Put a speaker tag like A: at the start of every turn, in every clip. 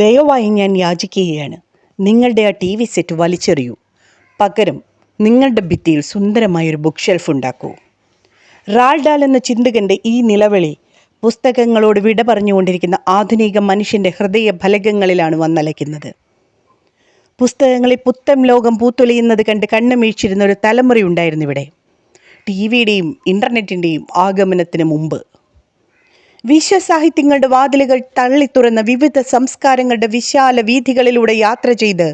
A: ദയവായി ഞാൻ യാചിക്കുകയാണ്, നിങ്ങളുടെ ആ ടി വി സെറ്റ് വലിച്ചെറിയൂ. പകരം നിങ്ങളുടെ ഭിത്തിയിൽ സുന്ദരമായൊരു ബുക്ക് ഷെൽഫ് ഉണ്ടാക്കൂ. റാൾഡ് ഡാൽ എന്ന ചിന്തകൻ്റെ ഈ നിലവിളി പുസ്തകങ്ങളോട് വിട പറഞ്ഞുകൊണ്ടിരിക്കുന്ന ആധുനിക മനുഷ്യൻ്റെ ഹൃദയ ഫലകങ്ങളിലാണ് വന്നലയ്ക്കുന്നത്. പുസ്തകങ്ങളെ പുത്തൻ ലോകം പൂത്തൊലിയുന്നത് കണ്ട് കണ്ണുമീഴ്ച്ചിരുന്ന ഒരു തലമുറയുണ്ടായിരുന്നു ഇവിടെ, ടി വിയുടെയും ഇൻ്റർനെറ്റിൻ്റെയും ആഗമനത്തിന് മുമ്പ്. വിശ്വസാഹിത്യങ്ങളുടെ വാതിലുകൾ തള്ളിത്തുറന്ന വിവിധ സംസ്കാരങ്ങളുടെ വിശാല വീഥികളിലൂടെ യാത്ര ചെയ്ത്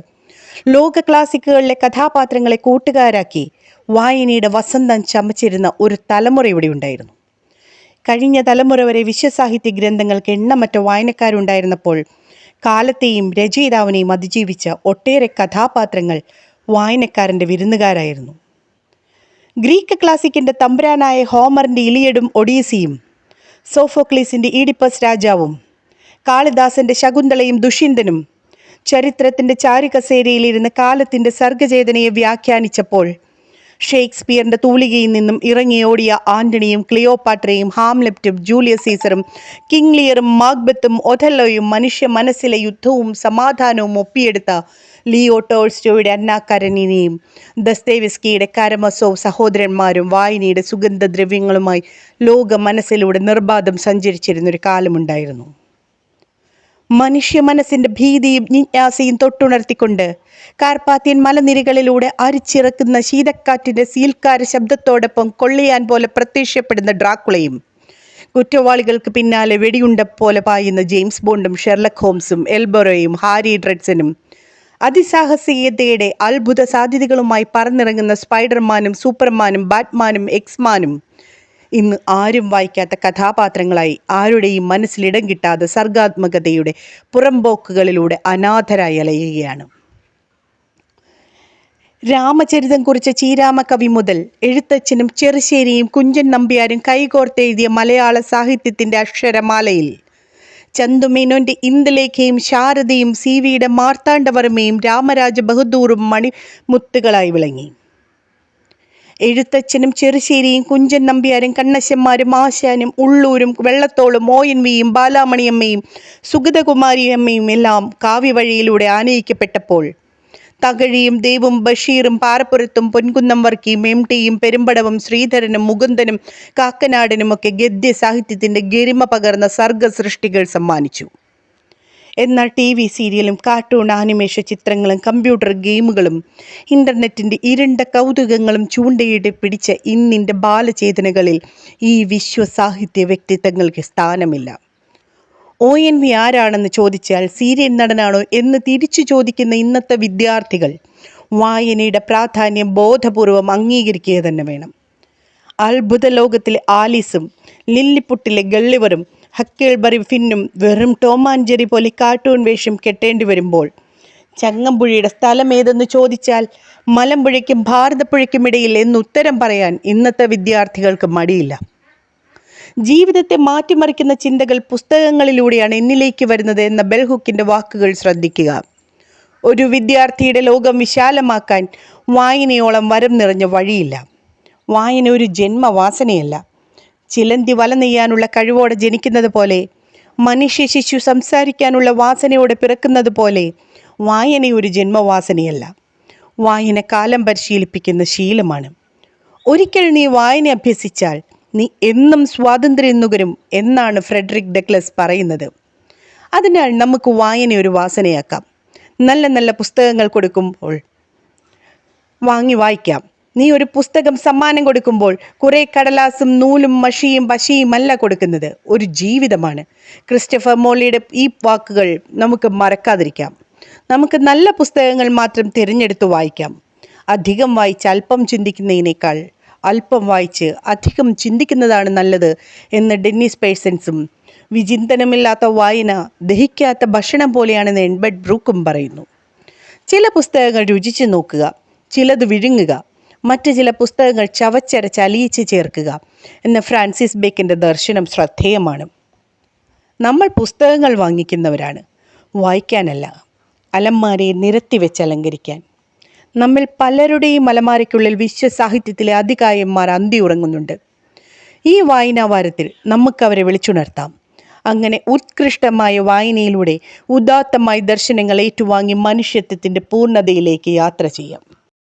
A: ലോക ക്ലാസിക്കുകളിലെ കഥാപാത്രങ്ങളെ കൂട്ടുകാരാക്കി വായനയുടെ വസന്തം ചമച്ചിരുന്ന ഒരു തലമുറ ഇവിടെ ഉണ്ടായിരുന്നു. കഴിഞ്ഞ തലമുറ വരെ വിശ്വസാഹിത്യ ഗ്രന്ഥങ്ങൾക്ക് എണ്ണമറ്റ വായനക്കാരുണ്ടായിരുന്നപ്പോൾ കാലത്തെയും രചയിതാവിനെയും അതിജീവിച്ച ഒട്ടേറെ കഥാപാത്രങ്ങൾ വായനക്കാരൻ്റെ വിരുന്നുകാരായിരുന്നു. ഗ്രീക്ക് ക്ലാസിക്കിൻ്റെ തമ്പുരാനായ ഹോമറിൻ്റെ ഇലിയഡും ഒഡീസിയും, സോഫോക്ലീസിൻ്റെ ഈഡിപ്പസ് രാജാവും, കാളിദാസൻ്റെ ശകുന്തളയും ദുഷ്യന്തനും ചരിത്രത്തിൻ്റെ ചാരുകസേരയിലിരുന്ന് കാലത്തിൻ്റെ സർഗചേതനയെ വ്യാഖ്യാനിച്ചപ്പോൾ ഷേക്സ്പിയറിൻ്റെ തൂലികയിൽ നിന്നും ഇറങ്ങിയോടിയ ആൻ്റണിയും ക്ലിയോപാട്രയും ഹാംലെറ്റും ജൂലിയസ് സീസറും കിങ് ലിയറും മാക്ബത്തും ഒഥല്ലോയും മനുഷ്യ മനസ്സിലെ യുദ്ധവും സമാധാനവും ഒപ്പിയെടുത്ത ലിയോ ടോൾസ്റ്റോയുടെ അന്നാ കരനീനയും ദസ്തേവ്സ്കിയുടെ കാരമസോവ് സഹോദരന്മാരും വായനയുടെ സുഗന്ധദ്രവ്യങ്ങളുമായി ലോക മനസ്സിലൂടെ നിർബാധം സഞ്ചരിച്ചിരുന്നൊരു കാലമുണ്ടായിരുന്നു. മനുഷ്യ മനസ്സിൻ്റെ ഭീതിയും ജിജ്ഞാസയും തൊട്ടുണർത്തിക്കൊണ്ട് കാർപ്പാത്യൻ മലനിരകളിലൂടെ അരിച്ചിറക്കുന്ന ശീതക്കാറ്റിൻ്റെ സീൽക്കാര ശബ്ദത്തോടൊപ്പം കൊള്ളിയാൻ പോലെ പ്രത്യക്ഷപ്പെടുന്ന ഡ്രാക്കുളയും, കുറ്റവാളികൾക്ക് പിന്നാലെ വെടിയുണ്ട പോലെ പായുന്ന ജെയിംസ് ബോണ്ടും ഷെർലക് ഹോംസും എൽബറോയും ഹാരി ഡ്രെഡ്സനും, അതിസാഹസികതയുടെ അത്ഭുത സാധ്യതകളുമായി പറന്നിറങ്ങുന്ന സ്പൈഡർമാനും സൂപ്പർമാനും ബാറ്റ്മാനും എക്സ്മാനും ഇന്ന് ആരും വായിക്കാത്ത കഥാപാത്രങ്ങളായി ആരുടെയും മനസ്സിലിടം കിട്ടാതെ സർഗാത്മകതയുടെ പുറംപോക്കുകളിലൂടെ അനാഥരായി അലയുകയാണ്. രാമചരിതം കുറിച്ച ചീരാമ കവി മുതൽ എഴുത്തച്ഛനും ചെറുശ്ശേരിയും കുഞ്ചൻ നമ്പ്യാരും കൈകോർത്തെഴുതിയ മലയാള സാഹിത്യത്തിൻ്റെ അക്ഷരമാലയിൽ ചന്തുമേനോൻ്റെ ഇന്ദുലേഖയും ശാരദയും സി വിയുടെ മാർത്താണ്ഡവർമ്മയും രാമരാജ ബഹദൂറും മണിമുത്തുകളായി വിളങ്ങി. എഴുത്തച്ഛനും ചെറുശ്ശേരിയും കുഞ്ചൻ നമ്പ്യാരും കണ്ണശന്മാരും ആശാനും ഉള്ളൂരും വെള്ളത്തോളും ONVയും ബാലാമണിയമ്മയും സുഗതകുമാരിയമ്മയും എല്ലാം കാവ്യവഴിയിലൂടെ ആനയിക്കപ്പെട്ടപ്പോൾ തകഴിയും ദേവും ബഷീറും പാറപ്പുറത്തും പൊൻകുന്നം വർക്കിയും MTയും പെരുമ്പടവും ശ്രീധരനും മുകുന്ദനും കാക്കനാടനുമൊക്കെ ഗദ്യ സാഹിത്യത്തിൻ്റെ ഗരിമ പകർന്ന സർഗ സൃഷ്ടികൾ സമ്മാനിച്ചു. എന്നാൽ TV സീരിയലും കാർട്ടൂൺ ആനിമേഷൻ ചിത്രങ്ങളും കമ്പ്യൂട്ടർ ഗെയിമുകളും ഇൻ്റർനെറ്റിൻ്റെ ഇരുണ്ട കൗതുകങ്ങളും ചൂണ്ടയിട്ട് പിടിച്ച ഇന്നിൻ്റെ ബാലചേതനകളിൽ ഈ വിശ്വസാഹിത്യ വ്യക്തിത്വങ്ങൾക്ക് സ്ഥാനമില്ല. ONV ആരാണെന്ന് ചോദിച്ചാൽ സീരിയൽ നടനാണോ എന്ന് തിരിച്ചു ചോദിക്കുന്ന ഇന്നത്തെ വിദ്യാർത്ഥികൾ വായനയുടെ പ്രാധാന്യം ബോധപൂർവം അംഗീകരിക്കുക തന്നെ വേണം. അത്ഭുത ലോകത്തിലെ ആലീസും ലില്ലിപുട്ടിലെ ഗള്ളിവറും ഹക്കിൾബറി ഫിന്നും വെറും ടോം ആൻഡ് ജെറി പോലെ കാർട്ടൂൺ വേഷം കെട്ടേണ്ടി വരുമ്പോൾ ചങ്ങമ്പുഴയുടെ സ്ഥലം ഏതെന്ന് ചോദിച്ചാൽ മലമ്പുഴയ്ക്കും ഭാരതപ്പുഴയ്ക്കുമിടയിൽ എന്ന് ഉത്തരം പറയാൻ ഇന്നത്തെ വിദ്യാർത്ഥികൾക്ക് മടിയില്ല. ജീവിതത്തെ മാറ്റിമറിക്കുന്ന ചിന്തകൾ പുസ്തകങ്ങളിലൂടെയാണ് എന്നിലേക്ക് വരുന്നത് എന്ന ബെൽഹുക്കിൻ്റെ വാക്കുകൾ ശ്രദ്ധിക്കുക. ഒരു വിദ്യാർത്ഥിയുടെ ലോകം വിശാലമാക്കാൻ വായനയോളം വരം നിറഞ്ഞ വഴിയില്ല. വായന ഒരു ജന്മവാസനയല്ല. ചിലന്തി വല നെയ്യാനുള്ള കഴിവോടെ ജനിക്കുന്നത് പോലെ, മനുഷ്യ ശിശു സംസാരിക്കാനുള്ള വാസനയോടെ പിറക്കുന്നത് പോലെ വായന ഒരു ജന്മവാസനയല്ല. വായന കാലം പരിശീലിപ്പിക്കുന്ന ശീലമാണ്. ഒരിക്കൽ നീ വായന അഭ്യസിച്ചാൽ നീ എന്നും സ്വാതന്ത്ര്യം നുകരും എന്നാണ് ഫ്രെഡറിക് ഡഗ്ലസ് പറയുന്നത്. അതിനാൽ നമുക്ക് വായന ഒരു വാസനയാക്കാം. നല്ല നല്ല പുസ്തകങ്ങൾ കൊടുക്കുമ്പോൾ വാങ്ങി വായിക്കാം. നീ ഒരു പുസ്തകം സമ്മാനം കൊടുക്കുമ്പോൾ കുറേ കടലാസും നൂലും മഷിയും പശയും അല്ല കൊടുക്കുന്നത്, ഒരു ജീവിതമാണ്. ക്രിസ്റ്റഫർ മോളിയുടെ ഈ വാക്കുകൾ നമുക്ക് മറക്കാതിരിക്കാം. നമുക്ക് നല്ല പുസ്തകങ്ങൾ മാത്രം തിരഞ്ഞെടുത്ത് വായിക്കാം. അധികം വായിച്ച് അല്പം ചിന്തിക്കുന്നതിനേക്കാൾ അല്പം വായിച്ച് അധികം ചിന്തിക്കുന്നതാണ് നല്ലത് എന്ന് ഡെന്നിസ് പേഴ്സൺസും വിചിന്തനമില്ലാത്ത വായന ദഹിക്കാത്ത ഭക്ഷണം പോലെയാണെന്ന് എഡ്വേർഡ് ബ്രൂക്കും പറയുന്നു. ചില പുസ്തകങ്ങൾ രുചിച്ച് നോക്കുക, ചിലത് വിഴുങ്ങുക, മറ്റ് ചില പുസ്തകങ്ങൾ ചവച്ചരച്ച് അലിയിച്ച് ചേർക്കുക എന്ന ഫ്രാൻസിസ് ബേക്കൻ്റെ ദർശനം ശ്രദ്ധേയമാണ്. നമ്മൾ പുസ്തകങ്ങൾ വാങ്ങിക്കുന്നവരാണ്, വായിക്കാനല്ല. അലമാരയെ നിരത്തി വെച്ച് അലങ്കരിക്കാൻ. നമ്മിൽ പലരുടെയും അലമാരയ്ക്കുള്ളിൽ വിശ്വസാഹിത്യത്തിലെ അതികായന്മാർ അന്തി ഉറങ്ങുന്നുണ്ട്. ഈ വായനാവാരത്തിൽ നമുക്കവരെ വിളിച്ചുണർത്താം. അങ്ങനെ ഉത്കൃഷ്ടമായ വായനയിലൂടെ ഉദാത്തമായ ദർശനങ്ങൾ ഏറ്റുവാങ്ങി മനുഷ്യത്വത്തിൻ്റെ പൂർണ്ണതയിലേക്ക് യാത്ര ചെയ്യാം.